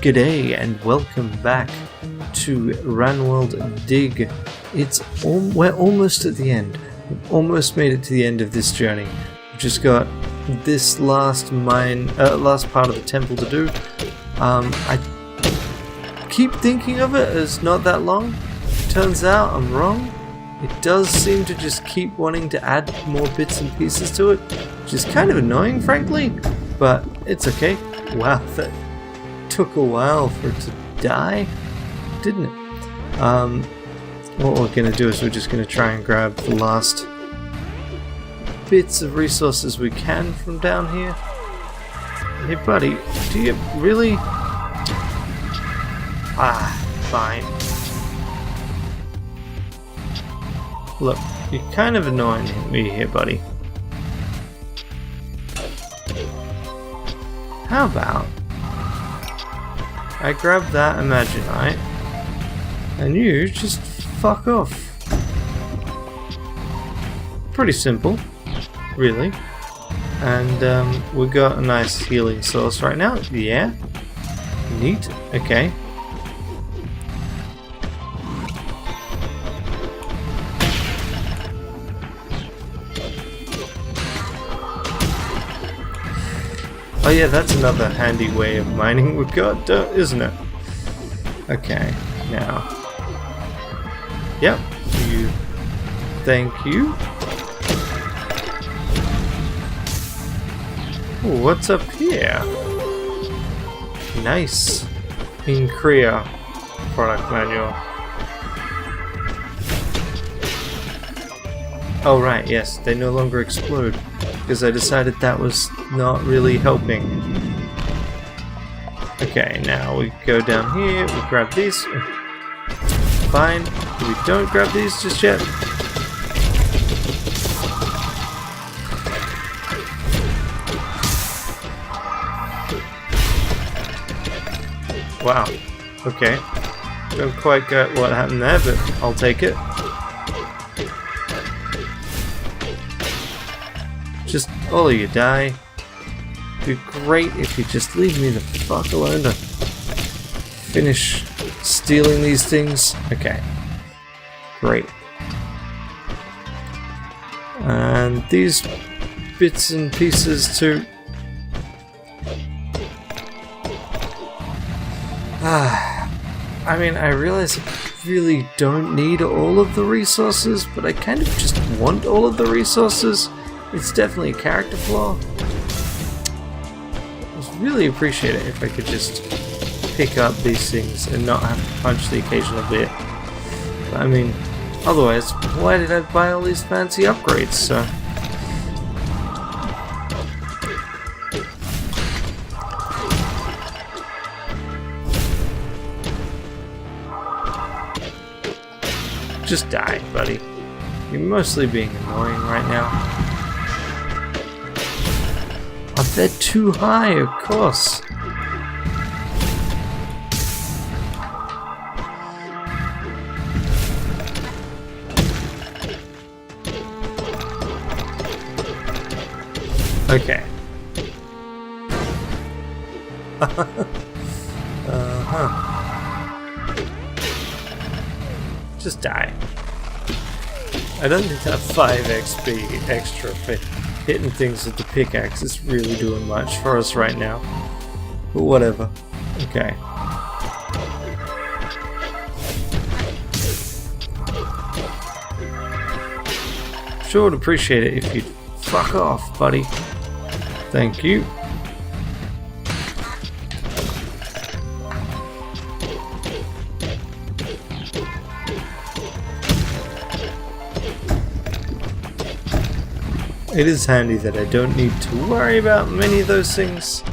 G'day and welcome back to RanWorld Dig. We're almost at the end. We've almost made it to the end of this journey. We've just got this last part of the temple to do. I keep thinking of it as not that long. Turns out I'm wrong. It does seem to just keep wanting to add more bits and pieces to it, which is kind of annoying, frankly, but it's okay. Wow, that took a while for it to die, didn't it? What we're going to do is we're just going to try and grab the last bits of resources we can from down here. Hey buddy, do you really... fine. Look, you're kind of annoying me here, buddy. How about I grab that Imaginite and you just fuck off? Pretty simple, really. And we got a nice healing source right now. Yeah, neat. Okay. Oh yeah, that's another handy way of mining we've got, isn't it? Okay, now. Yep, thank you. Ooh, what's up here? Nice. In Korea product manual. Oh right, yes, they no longer explode. Because I decided that was not really helping. Okay, now we go down here, we grab these. Fine. We don't grab these just yet. Wow. Okay. Don't quite get what happened there, but I'll take it. Just all of you die. It'd be great if you just leave me the fuck alone to finish stealing these things. Okay. Great. And these bits and pieces too. I mean, I realize I really don't need all of the resources, but I kind of just want all of the resources. It's definitely a character flaw. I'd really appreciate it if I could just pick up these things and not have to punch the occasional bit. But I mean, otherwise, why did I buy all these fancy upgrades, so... Just die, buddy. You're mostly being annoying right now. Oh, they're too high, of course. Okay. Just die. I don't think that 5 XP extra for hitting things with the pickaxe is really doing much for us right now. But whatever. Okay. Sure would appreciate it if you'd fuck off, buddy. Thank you. It is handy that I don't need to worry about many of those things.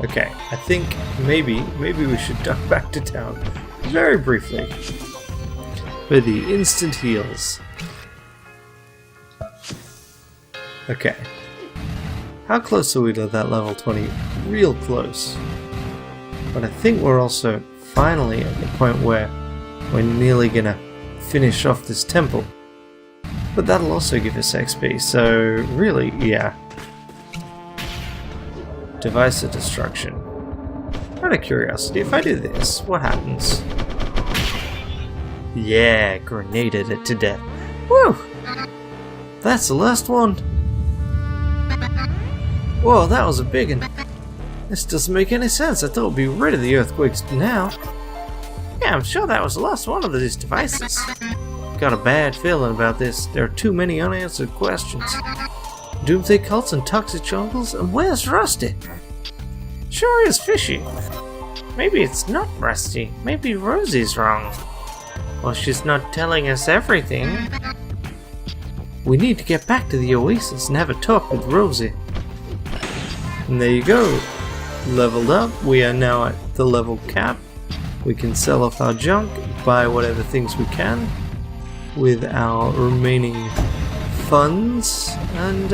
Okay, I think maybe we should duck back to town very briefly for the instant heals. Okay. How close are we to that level 20? Real close. But I think we're also finally at the point where we're nearly gonna finish off this temple. But that'll also give us XP, so really, yeah. Device of destruction. Out of curiosity, if I do this, what happens? Yeah, grenaded it to death. Woo! That's the last one. Whoa, that was a big one. This doesn't make any sense. I thought we'd be rid of the earthquakes now. Yeah, I'm sure that was the last one of these devices. Got a bad feeling about this. There are too many unanswered questions. Doomsday cults and toxic jungles, and where's Rusty? Sure is fishy. Maybe it's not Rusty. Maybe Rosie's wrong. Well, she's not telling us everything. We need to get back to the Oasis and have a talk with Rosie. And there you go. Leveled up. We are now at the level cap. We can sell off our junk, buy whatever things we can with our remaining funds, and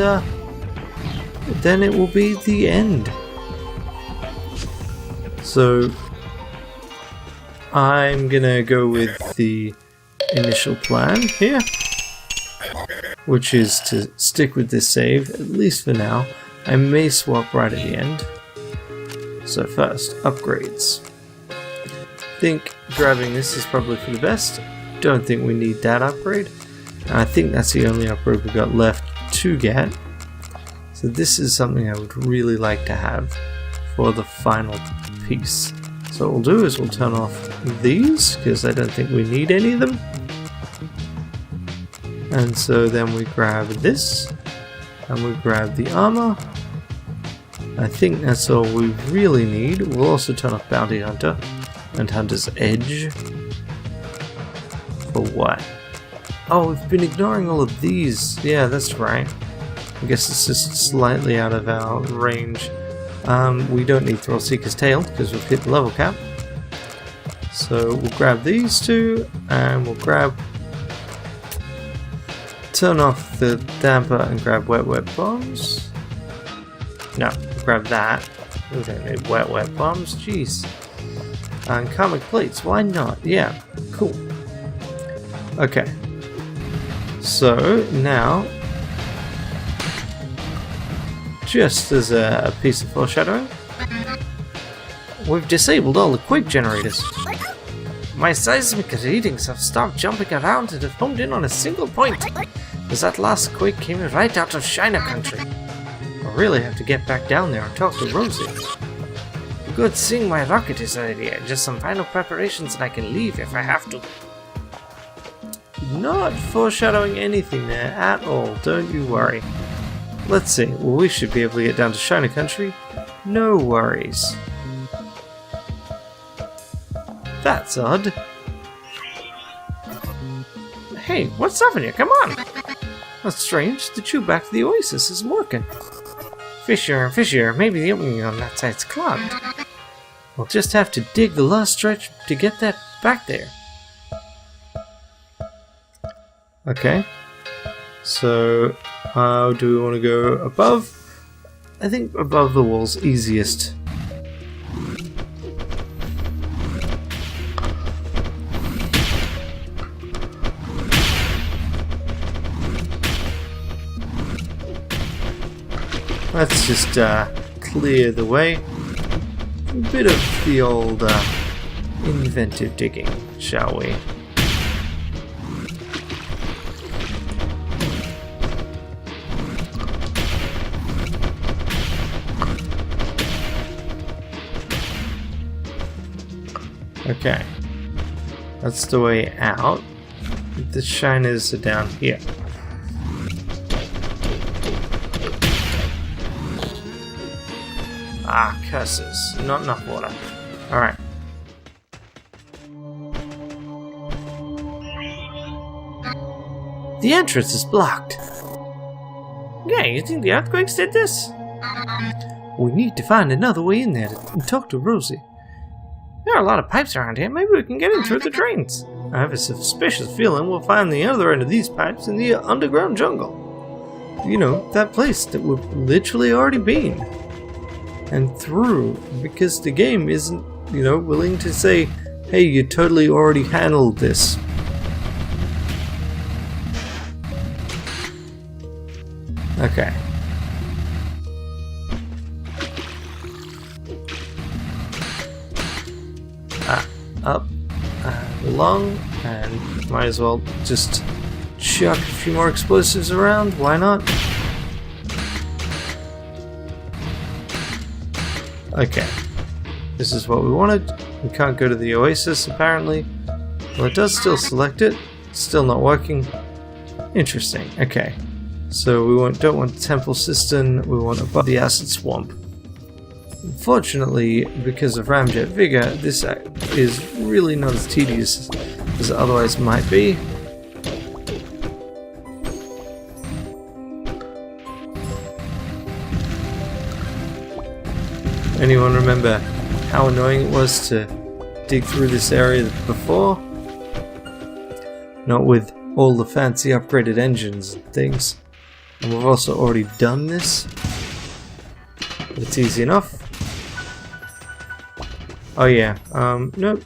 then it will be the end. So I'm gonna go with the initial plan here, which is to stick with this save, at least for now. I may swap right at the end. So first, upgrades. I think grabbing this is probably for the best. Don't think we need that upgrade. And I think that's the only upgrade we got left to get. So this is something I would really like to have for the final piece. So what we'll do is we'll turn off these, because I don't think we need any of them. And so then we grab this, and we grab the armor. I think that's all we really need. We'll also turn off Bounty Hunter and Hunter's Edge. For what? Oh, we've been ignoring all of these. Yeah, that's right. I guess it's just slightly out of our range. We don't need Thrillseeker's Tail because we've hit the level cap. So we'll grab these two, and we'll grab... turn off the damper and grab Wet Bombs. No, grab that. We don't need Wet Bombs, jeez. And Karmic Plates, why not? Yeah, cool. Okay. So, now, just as a piece of foreshadowing, we've disabled all the quake generators. My seismic readings have stopped jumping around and have homed in on a single point, as that last quake came right out of China country. I really have to get back down there and talk to Rosie. Good thing my rocket is ready, just some final preparations and I can leave if I have to. Not foreshadowing anything there at all, don't you worry. Let's see, well, we should be able to get down to China country. No worries. That's odd. Hey, what's up in here? Come on! That's strange, the tube back to the Oasis isn't working. Fishier and fishier, maybe the opening on that side's clogged. We'll just have to dig the last stretch to get that back there. Okay. So, how do we want to go above? I think above the wall's easiest. Let's just clear the way. A bit of the old inventive digging, shall we? Okay, that's the way out. The shiners are down here. Ah, curses. Not enough water. Alright. The entrance is blocked. Yeah, you think the earthquakes did this? We need to find another way in there and talk to Rosie. There are a lot of pipes around here. Maybe we can get in through the drains. I have a suspicious feeling we'll find the other end of these pipes in the underground jungle. You know, that place that we've literally already been. And through, because the game isn't, you know, willing to say, hey, you totally already handled this. Okay. up and along, and might as well just chuck a few more explosives around. Why not? Okay, this is what we wanted. We can't go to the oasis apparently. Well, it does still select it. It's still not working. Interesting. Okay, so we don't want Temple Cistern. We want above the acid swamp. Unfortunately, because of Ramjet Vigor, this is really not as tedious as it otherwise might be. Anyone remember how annoying it was to dig through this area before? Not with all the fancy upgraded engines and things. And we've also already done this. But it's easy enough. Oh yeah, nope.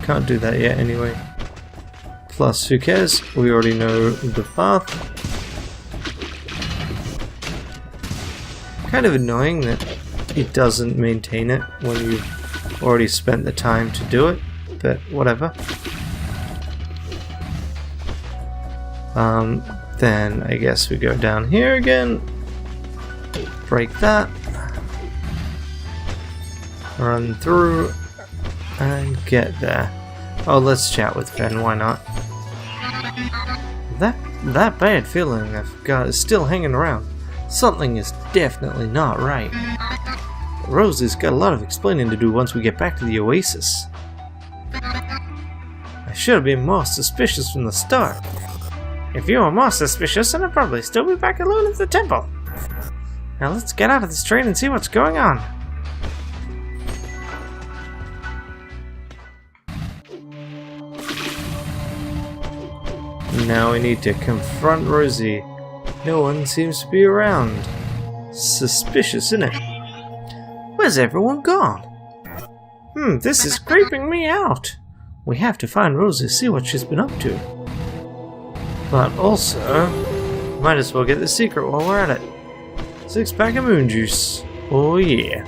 Can't do that yet anyway. Plus, who cares? We already know the path. Kind of annoying that it doesn't maintain it when you've already spent the time to do it, but whatever. Then I guess we go down here again, break that, run through, and get there. Oh, let's chat with Ben, why not? That bad feeling I've got is still hanging around. Something is definitely not right. Rosie's got a lot of explaining to do once we get back to the oasis. I should have been more suspicious from the start. If you were more suspicious, then I'd probably still be back alone at the temple. Now let's get out of this train and see what's going on. Now we need to confront Rosie. No one seems to be around. Suspicious, isn't it? Where's everyone gone? This is creeping me out. We have to find Rosie, see what she's been up to. But also, might as well get the secret while we're at it. 6-pack of moon juice. Oh yeah.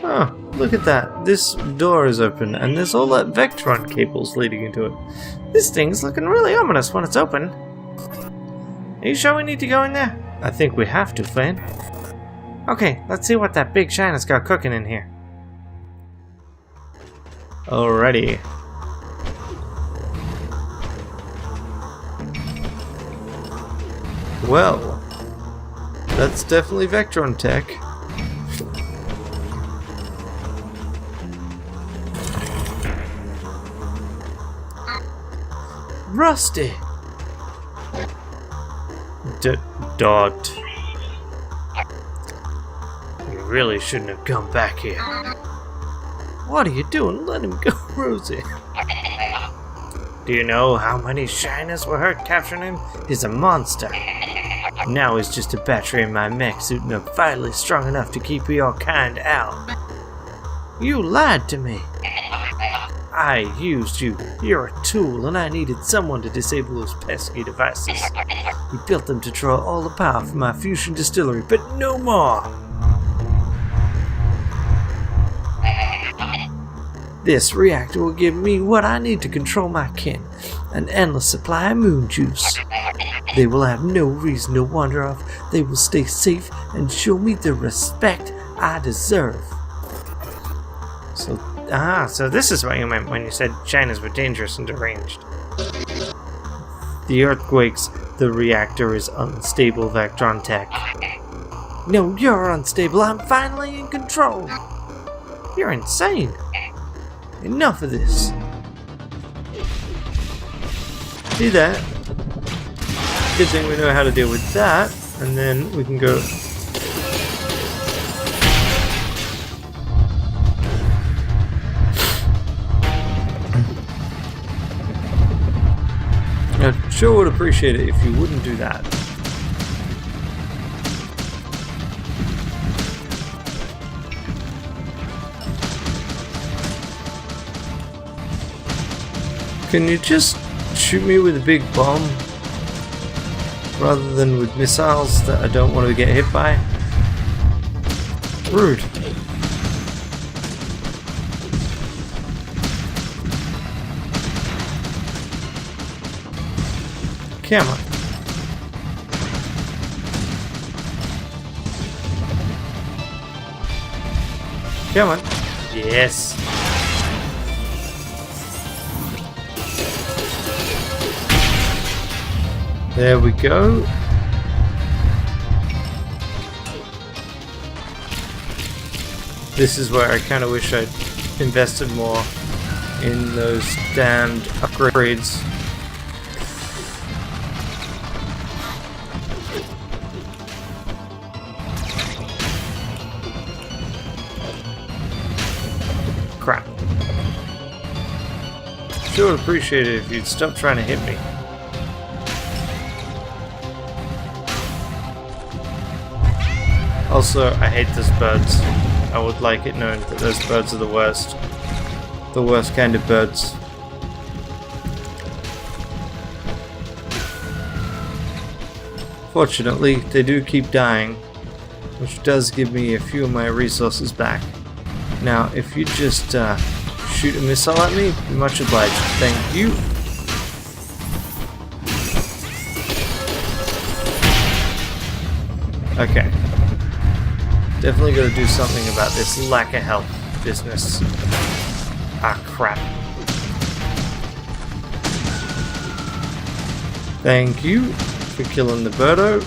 Oh, look at that. This door is open, and there's all that Vectron cables leading into it. This thing's looking really ominous when it's open. Are you sure we need to go in there? I think we have to, Flynn. Okay, let's see what that big Shina's got cooking in here. Alrighty. Well, that's definitely Vectron tech. Rusty! Dot. You really shouldn't have come back here. What are you doing? Let him go, Rosie. Do you know how many Shinas were hurt capturing him? He's a monster. Now he's just a battery in my mech suit and I'm finally strong enough to keep your kind out. You lied to me. I used you. You're a tool and I needed someone to disable those pesky devices. You built them to draw all the power from my fusion distillery, but no more. This reactor will give me what I need to control my kin, an endless supply of moon juice. They will have no reason to wander off. They will stay safe and show me the respect I deserve. So this is what you meant when you said Shinas were dangerous and deranged. The earthquakes, the reactor is unstable, Vectron tech. No, you're unstable. I'm finally in control. You're insane. Enough of this. See that? Good thing we know how to deal with that, and then we can go. I sure would appreciate it if you wouldn't do that. Can you just shoot me with a big bomb rather than with missiles that I don't want to get hit by? Rude. Come on. Come on. Yes. There we go. This is where I kind of wish I'd invested more in those damned upgrades. Crap. Sure would appreciate it if you'd stop trying to hit me. Also, I hate those birds. I would like it known that those birds are the worst. The worst kind of birds. Fortunately, they do keep dying, which does give me a few of my resources back. Now, if you just shoot a missile at me, be much obliged. Thank you. Okay. Definitely gotta do something about this lack of health business. Ah, crap. Thank you for killing the birdo.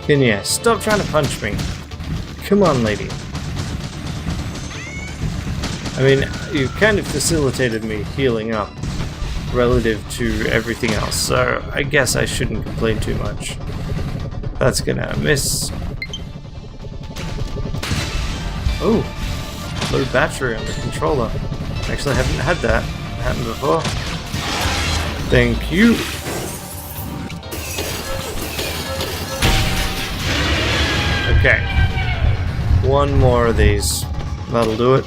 Can you stop trying to punch me? Come on, lady. I mean, you've kind of facilitated me healing up relative to everything else, so I guess I shouldn't complain too much. That's gonna miss. Oh, low battery on the controller. Actually, I haven't had that happen before. Thank you. Okay. One more of these. That'll do it.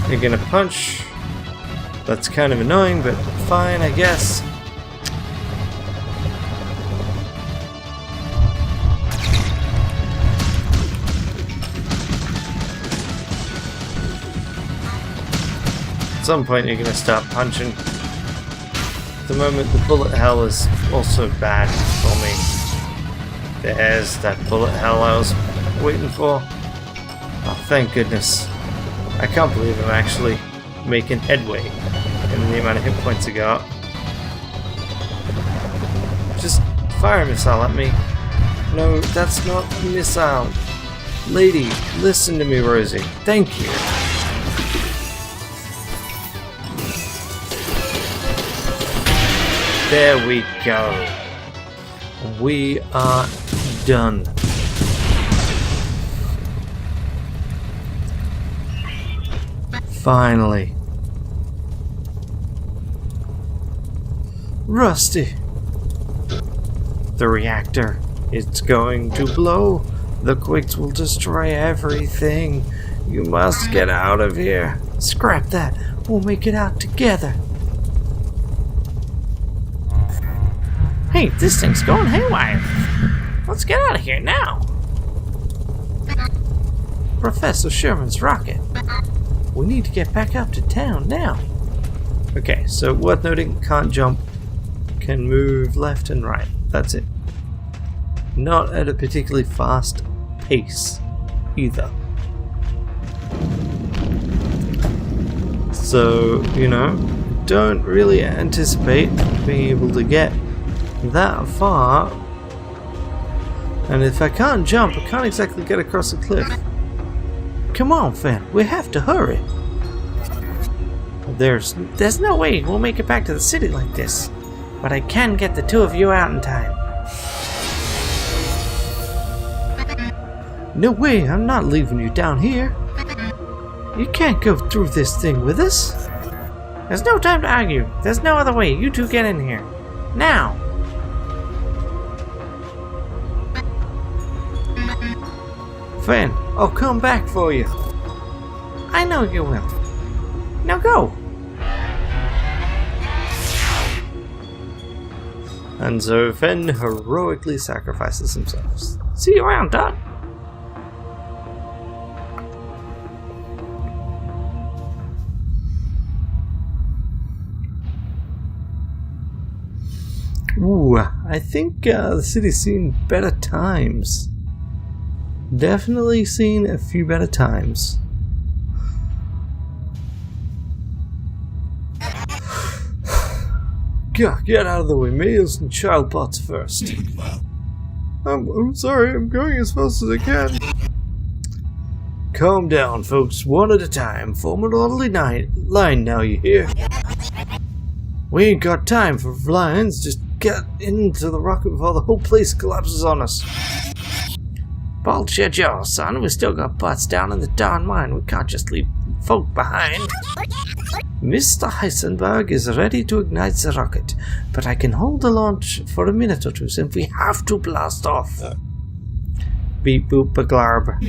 You're gonna punch. That's kind of annoying, but fine, I guess. At some point you're going to stop punching. At the moment the bullet hell is also bad for me. There's that bullet hell I was waiting for. Oh, thank goodness. I can't believe I'm actually making headway in the amount of hit points I got. Just fire a missile at me. No, that's not a missile. Lady, listen to me, Rosie. Thank you. There we go. We are done. Finally. Rusty. The reactor. It's going to blow. The quakes will destroy everything. You must get out of here. Scrap that. We'll make it out together. Hey, this thing's going haywire. Let's get out of here now. Professor Sherman's rocket. We need to get back up to town now. Okay, so worth noting, can't jump, can move left and right. That's it. Not at a particularly fast pace either. So, you know, don't really anticipate being able to get that far. And if I can't jump, I can't exactly get across the cliff. Come on, Finn, we have to hurry. There's no way we'll make it back to the city like this. But I can get the two of you out in time. No way, I'm not leaving you down here. You can't go through this thing with us. There's no time to argue. There's no other way. You two get in here. Now. Fan, I'll come back for you. I know you will. Now go. And so Fen heroically sacrifices themselves. See you around, Dot. Ooh, I think the city's seen better times. Definitely seen a few better times. Get out of the way, males and child bots first. I'm sorry, I'm going as fast as I can. Calm down, folks, one at a time. Form an orderly line now, you hear? We ain't got time for lions, just get into the rocket before the whole place collapses on us. Bullshit, yo, son, we still got butts down in the darn mine. We can't just leave folk behind. Mr. Heisenberg is ready to ignite the rocket, but I can hold the launch for a minute or two since we have to blast off. Beep boop baglarb.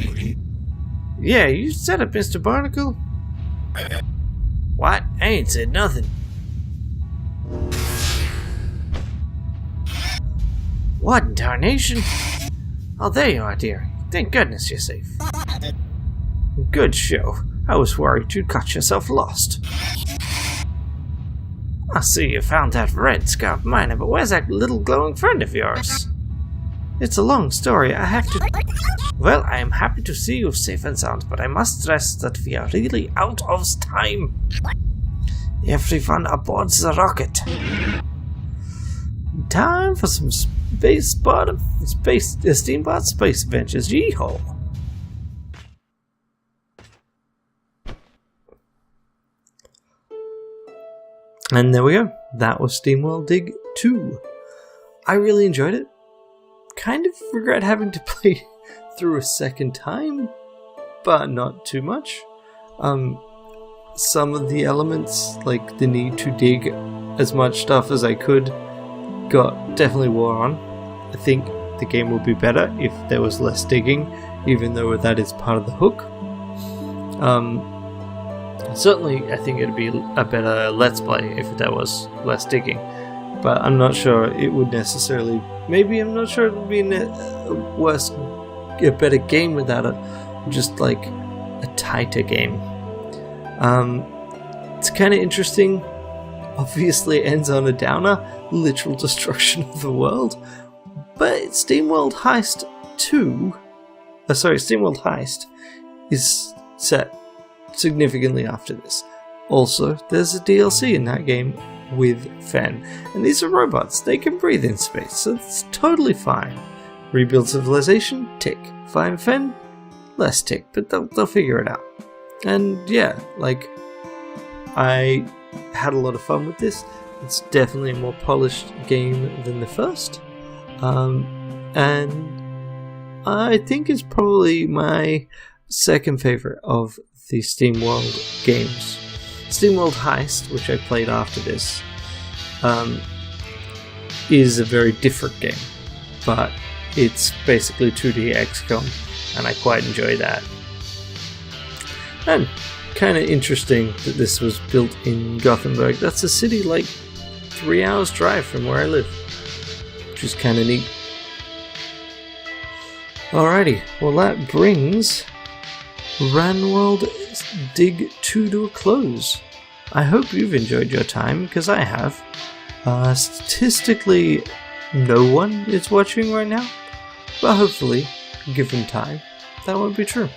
Yeah, you said it, Mr. Barnacle. What? I ain't said nothing. What in tarnation? Oh, there you are, dear. Thank goodness you're safe. Good show. I was worried you'd got yourself lost. I see you found that red scarf miner, but where's that little glowing friend of yours? It's a long story. Well, I am happy to see you safe and sound, but I must stress that we are really out of time. Everyone aboard the rocket. Time for some steambot space adventures. Yeehaw! And there we go. That was SteamWorld Dig 2. I really enjoyed it. Kind of regret having to play through a second time, but not too much. Some of the elements, like the need to dig as much stuff as I could, definitely wore on. I think the game would be better if there was less digging, even though that is part of the hook. Certainly, I think it'd be a better Let's Play if there was less digging, but I'm not sure it would necessarily. Maybe I'm not sure it would be a better game without just like a tighter game. It's kind of interesting. Obviously, it ends on a downer, literal destruction of the world. But SteamWorld Heist 2, SteamWorld Heist is set significantly after this. Also, there's a DLC in that game with Fen, and these are robots. They can breathe in space, so it's totally fine. Rebuild civilization? Tick. Find Fen? Less tick, but they'll figure it out. And yeah, like, I had a lot of fun with this. It's definitely a more polished game than the first, and I think it's probably my second favorite of the SteamWorld games. SteamWorld Heist, which I played after this, is a very different game, but it's basically 2D XCOM, and I quite enjoy that. And kind of interesting that this was built in Gothenburg. That's a city like 3 hours drive from where I live, which is kind of neat. Alrighty, well that brings RanWorld Dig 2 to a close. I hope you've enjoyed your time, because I have. Statistically, no one is watching right now, but hopefully, given time, that won't be true.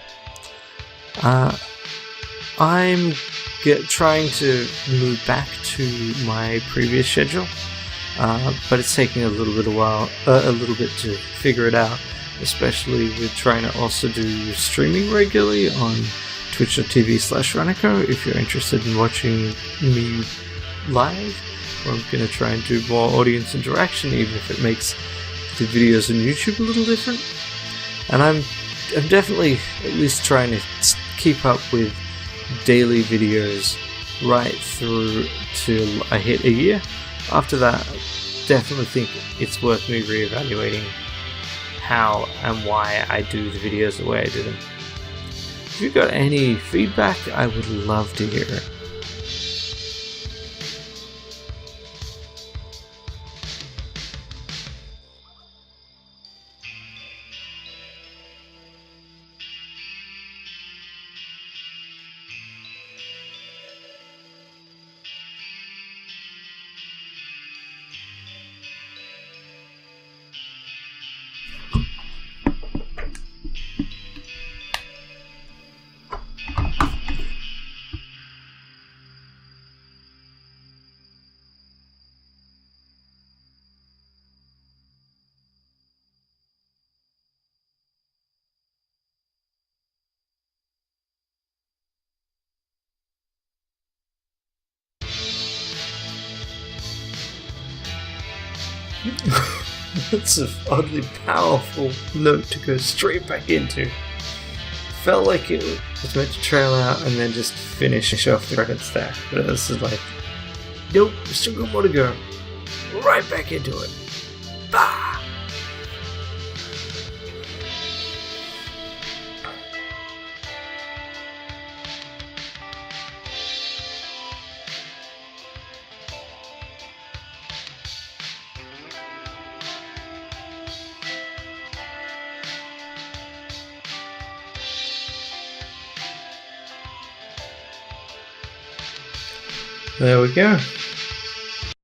I'm trying to move back to my previous schedule, but it's taking a little bit to figure it out, especially with trying to also do streaming regularly on twitch.tv/Ranneko if you're interested in watching me live. I'm going to try and do more audience interaction, even if it makes the videos on YouTube a little different. And I'm definitely at least trying to keep up with daily videos right through till I hit a year. After that, I definitely think it's worth me reevaluating how and why I do the videos the way I do them. If you've got any feedback, I would love to hear it. That's an oddly powerful note to go straight back into. Felt like it was meant to trail out and then just finish off the credits there. But this is like, nope, still got more to go. Right back into it. Bah! There we go.